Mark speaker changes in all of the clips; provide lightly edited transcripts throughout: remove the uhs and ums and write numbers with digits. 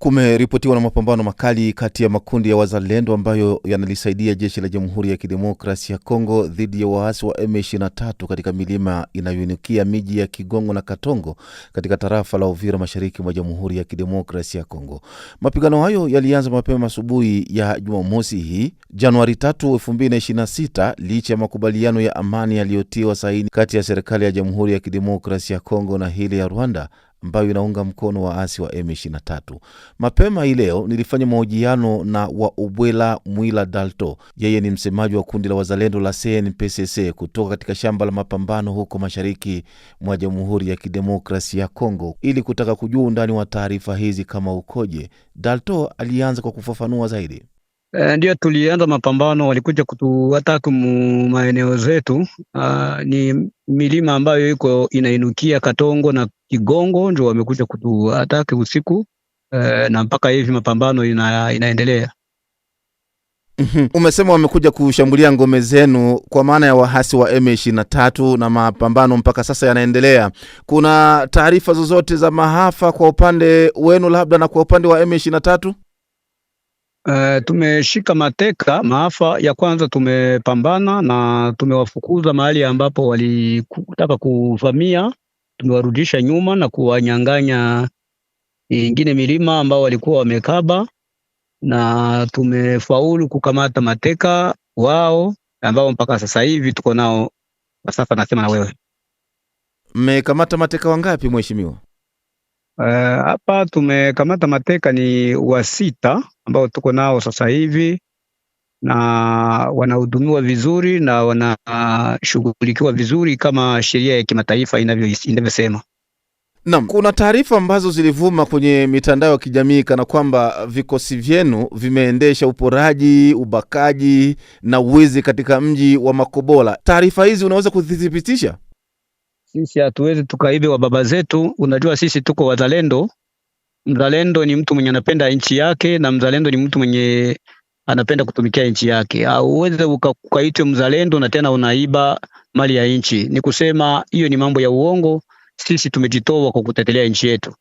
Speaker 1: Kumeripotiwa na mapambano makali kati ya makundi ya wazalendo ambayo yanalisaidia jeshi la Jamhuri ya Kidemokrasia ya Kongo dhidi ya waasi wa M23 katika milima inayoinukia miji ya Kigongo na Katongo katika tarafa la Uvira mashariki mwa Jamhuri ya Kidemokrasia ya Kongo. Mapigano hayo yalianza mapema asubuhi ya Jumamosi hii, Januari 3, 2026, licha ya makubaliano ya amani yaliyotiwa saini kati ya serikali ya Jamhuri ya Kidemokrasia ya Kongo na ile ya Rwanda ambayo inaunga mkono waasi wa M23. Mapema hii leo nilifanya mahojiano na Waubwela Mwila Dalto. Yeye ni msemaji wa kundi la wazalendo la CNPSC kutoka katika shamba la mapambano huko mashariki mwa Jamhuri ya Kidemokrasia ya Kongo, ili kutaka kujua undani wa taarifa hizi kama ukoje. Dalto alianza kwa kufafanua zaidi.
Speaker 2: Ndio tulianza mapambano, walikuja kutuataka maeneo zetu. Ni milima ambayo iko inainukia Katongo na Kigongo, ndio wamekuja kutuataka usiku, na mpaka hivi mapambano inaendelea.
Speaker 1: Umesema wamekuja kushambulia ngome zenu kwa maana ya waasi wa M23 na mapambano mpaka sasa yanaendelea. Kuna taarifa zozote za maafa kwa upande wenu labda na kwa upande wa M23?
Speaker 2: Tumeshika mateka. Maafa ya kwanza tumepambana na tumewafukuza mahali ambapo walitaka kuvamia, tumewarudisha nyuma na kuwanyang'anya ingine milima ambao walikuwa wamekaba, na tumefaulu kukamata mateka wao ambao mpaka sasa hivi tuko nao. Sasa nasema na wewe,
Speaker 1: mmekamata mateka wangapi mheshimiwa?
Speaker 2: Hapa tumekamata mateka ni wasita ambao tuko nao sasa hivi, na wanahudumiwa vizuri na wanashughulikiwa vizuri kama sheria ya kimataifa inavyosema.
Speaker 1: Naam, kuna taarifa ambazo zilivuma kwenye mitandao ya kijamii kana kwamba vikosi vyenu vimeendesha uporaji, ubakaji na wizi katika mji wa Makobola. Taarifa hizi unaweza kuzithibitisha?
Speaker 2: Sisi hatuwezi tukaibe wa baba zetu. Unajua sisi tuko wazalendo. Mzalendo ni mtu mwenye anapenda nchi yake, na mzalendo ni mtu mwenye anapenda kutumikia nchi yake. Hauwezi ukaitwa mzalendo na tena unaiba mali ya nchi. Ni kusema hiyo ni mambo ya uongo. Sisi tumejitoa kwa kutetelea nchi yetu.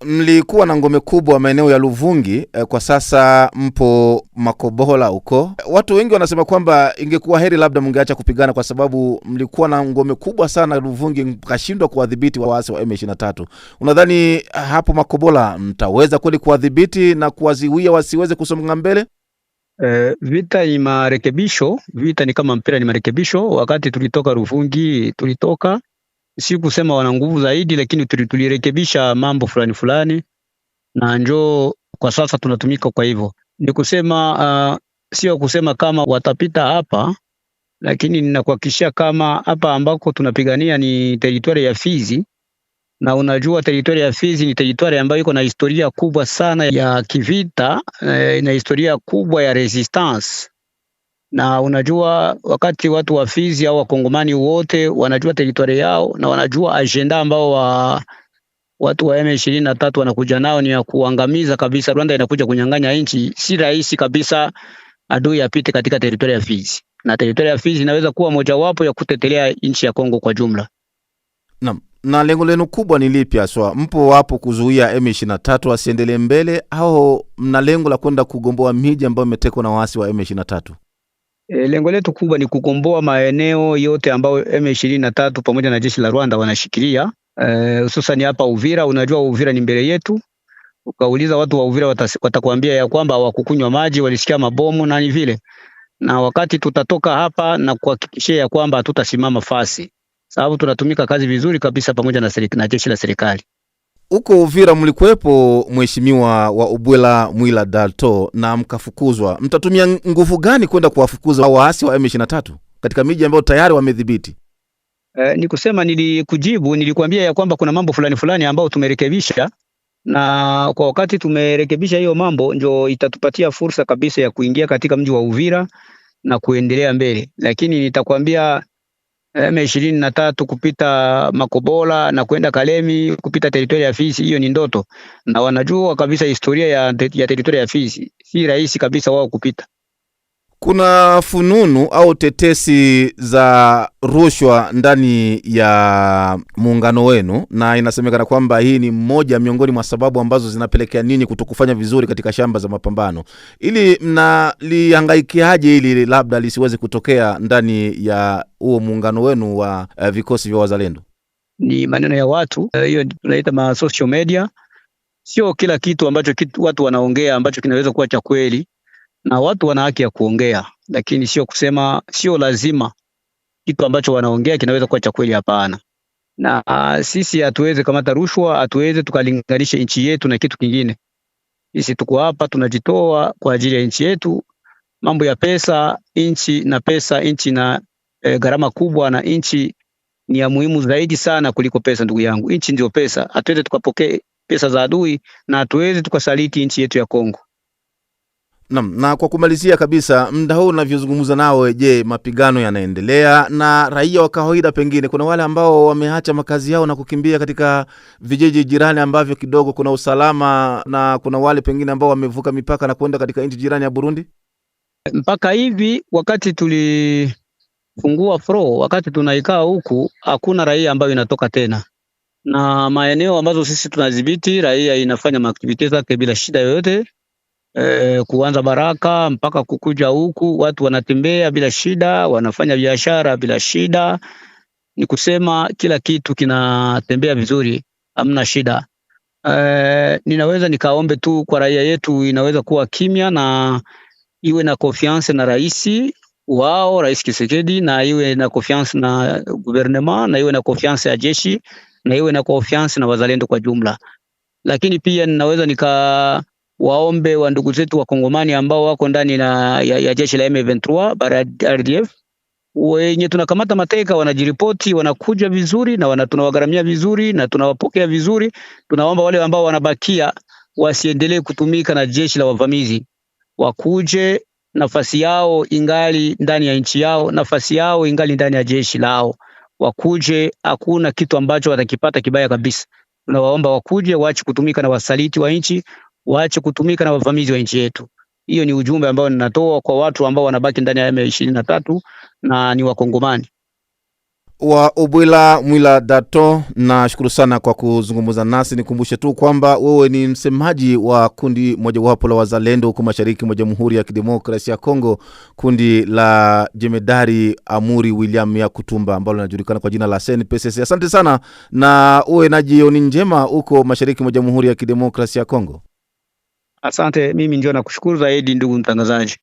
Speaker 1: Mlikuwa na ngome kubwa maeneo ya Luvungi, kwa sasa mpo Makobola huko. Watu wengi wanasema kwamba ingekuwa heri labda mngeacha kupigana kwa sababu mlikuwa na ngome kubwa sana Luvungi, mkashindwa kuwadhibiti waasi wa M23. Unadhani hapo Makobola mtaweza kweli kuwadhibiti na kuwaziwia wasiweze kusonga mbele?
Speaker 2: Vita ni marekebisho. Vita ni kama mpira, ni marekebisho. Wakati tulitoka Luvungi, si kusema wana nguvu zaidi, lakini tulirekebisha mambo fulani na njoo kwa sasa tunatumika. Kwa hivyo ni kusema sio kusema kama watapita hapa, lakini ninakuhakikishia kama hapa ambako tunapigania ni territory ya Fizi, na unajua territory ya Fizi ni territory ambayo iko na historia kubwa sana ya kivita, na historia kubwa ya resistance. Na unajua wakati watu wa Fizi au wakongomani wote wanajua territory yao na wanajua agenda ambao watu wa M23 wanakuja nao ni ya kuangamiza kabisa. Rwanda inakuja kunyang'anya nchi, si rahisi kabisa adui apite katika territory ya Fizi, na territory ya Fizi inaweza kuwa mojawapo ya kutetelea nchi ya Kongo kwa jumla.
Speaker 1: Na lengo lenu kubwa ni lipi haswa? Mpo wapo kuzuia M23 asiendelee mbele, au mna lengo la kwenda kugomboa miji ambayo imetekwa na waasi wa M23?
Speaker 2: Lengo letu kubwa ni kukomboa maeneo yote ambayo M23 pamoja na jeshi la Rwanda wanashikilia, hususan hapa Uvira. Unajua Uvira ni mbele yetu. Ukauliza watu wa Uvira watakwambia ya kwamba hawakukunywa maji, walisikia mabomu na ni vile. Na wakati tutatoka hapa na kuhakikishia ya kwamba hatutasimama fasi, sababu tunatumika kazi vizuri kabisa pamoja na jeshi la serikali.
Speaker 1: Huko Uvira mlikuwepo mheshimiwa wa Ubwela Mwila Dalto na mkafukuzwa. Mtatumia nguvu gani kwenda kuwafukuza waasi wa M23 katika miji ambayo tayari wamedhibiti?
Speaker 2: Ni kusema nilikuambia ya kwamba kuna mambo fulani ambao tumerekebisha, na kwa wakati tumerekebisha hiyo mambo ndio itatupatia fursa kabisa ya kuingia katika mji wa Uvira na kuendelea mbele. Lakini nitakwambia M23 kupita Makobola na kwenda Kalemi kupita territory ya Fizi, hiyo ni ndoto, na wanajua kabisa historia ya territory ya Fizi. Si rahisi kabisa wao kupita.
Speaker 1: Kuna fununu au tetesi za rushwa ndani ya muungano wenu, na inasemekana kwamba hii ni mmoja miongoni mwa sababu ambazo zinapelekea ninyi kutokufanya vizuri katika shamba za mapambano. Ili mnalihangaikiaje ili labda lisiweze kutokea ndani ya huo muungano wenu wa vikosi vya wazalendo?
Speaker 2: Ni maneno ya watu, hiyo tunaita social media. Sio kila kitu ambacho watu wanaongea ambacho kinaweza kuwa cha kweli, na watu wana haki ya kuongea, lakini sio kusema, sio lazima kitu ambacho wanaongea kinaweza kuwa cha kweli, hapana. Na sisi hatuwezi kamata rushwa, hatuwezi tukalinganisha nchi yetu na kitu kingine. Sisi tuko hapa tunajitoa kwa ajili ya nchi yetu. Mambo ya pesa, nchi na gharama kubwa, na nchi ni ya muhimu zaidi sana kuliko pesa, ndugu yangu. Nchi ndio pesa. Hatuwezi tukapokea pesa za adui, na hatuwezi tukasaliti nchi yetu ya Kongo.
Speaker 1: Na kwa kumalizia kabisa, muda huu unavyozungumza nawe, je, mapigano yanaendelea na raia wa kawaida, pengine kuna wale ambao wameacha makazi yao na kukimbia katika vijiji jirani ambavyo kidogo kuna usalama, na kuna wale pengine ambao wamevuka mipaka na kwenda katika nchi jirani ya Burundi?
Speaker 2: Mpaka hivi wakati tulifungua wakati tunaikaa huku, hakuna raia ambayo inatoka tena, na maeneo ambazo sisi tunadhibiti raia inafanya activities zake bila shida yoyote. Kuanza Baraka mpaka kukuja huku watu wanatembea bila shida, wanafanya biashara bila shida. Ni kusema kila kitu kinatembea vizuri, hamna shida. Ninaweza nikaombe tu kwa raia yetu, inaweza kuwa kimya na iwe na confiance na rais wao, Rais Tshisekedi, na iwe na confiance na gouvernement, na iwe na confiance ya jeshi, na iwe na confiance na wazalendo kwa jumla. Lakini pia ninaweza waombe wa ndugu zetu wa Kongomani ambao wako ndani ya jeshi la M23 bara RDF, wenye tunakamata mateka, wanajiripoti, wanakuja vizuri na tunawagaramia vizuri na tunawapokea vizuri. Tunaomba wale ambao wanabakia wasiendelee kutumika na jeshi la wavamizi, wakuje, nafasi yao ingali ndani ya nchi yao, nafasi yao ingali ndani ya jeshi lao. Wakuje, hakuna kitu ambacho watakipata kibaya kabisa. Tunawaomba wakuje, waache kutumika na wasaliti wa nchi, waache kutumika na wavamizi wa nchi yetu. Hiyo ni ujumbe ambao ninatoa kwa watu ambao wanabaki ndani ya M23 na ni Wakongomani.
Speaker 1: Wa Ubwila Mwila Dato, na shukuru sana kwa kuzungumza nasi. Nikumbushe tu kwamba wewe ni msemaji wa kundi mojawapo la wazalendo huko mashariki mwa Jamhuri ya Kidemokrasia ya Kongo, kundi la Jemedari Amuri William Yakutumba ambalo linajulikana kwa jina la CNPSC. Asante sana na uwe na jioni njema huko mashariki mwa Jamhuri ya Kidemokrasia ya Kongo.
Speaker 2: Asante, mimi ndio nakushukuru zaidi ndugu mtangazaji.